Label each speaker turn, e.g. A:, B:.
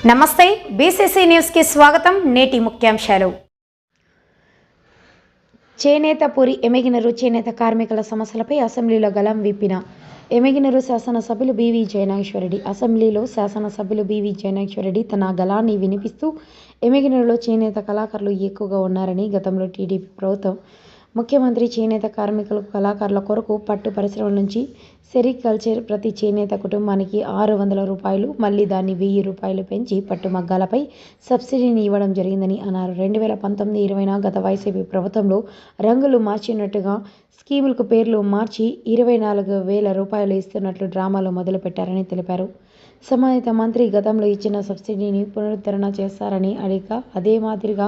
A: నమస్తే బీసీసీ న్యూస్కి స్వాగతం. నేటి ముఖ్యాంశాలు. చేనేత పూరి ఎమ్మిగనూరు చేనేత కార్మికుల సమస్యలపై అసెంబ్లీలో గళం విప్పిన ఎమ్మిగనూరు శాసనసభ్యులు బివి జయనాగేశ్వరరెడ్డి. అసెంబ్లీలో శాసనసభ్యులు బివి జయనాగేశ్వరరెడ్డి తన గళాన్ని వినిపిస్తూ ఎమ్మిగనూరులో చేనేత కళాకారులు ఎక్కువగా ఉన్నారని, గతంలో టీడీపీ ప్రభుత్వం ముఖ్యమంత్రి చేనేత కార్మికులు కళాకారుల కొరకు పట్టు పరిశ్రమల నుంచి సెరికల్చర్ ప్రతి చేనేత కుటుంబానికి 600 రూపాయలు, మళ్లీ దాన్ని 1000 రూపాయలు పెంచి పట్టు మగ్గాలపై సబ్సిడీని ఇవ్వడం జరిగిందని అన్నారు. 2019-20 గత వైసీపీ ప్రభుత్వంలో రంగులు మార్చినట్టుగా స్కీములకు పేర్లు మార్చి 24,000 రూపాయలు ఇస్తున్నట్లు డ్రామాలు మొదలుపెట్టారని తెలిపారు. సంబంధిత మంత్రి గతంలో ఇచ్చిన సబ్సిడీని పునరుద్ధరణ చేస్తారని అడిగా, అదే మాదిరిగా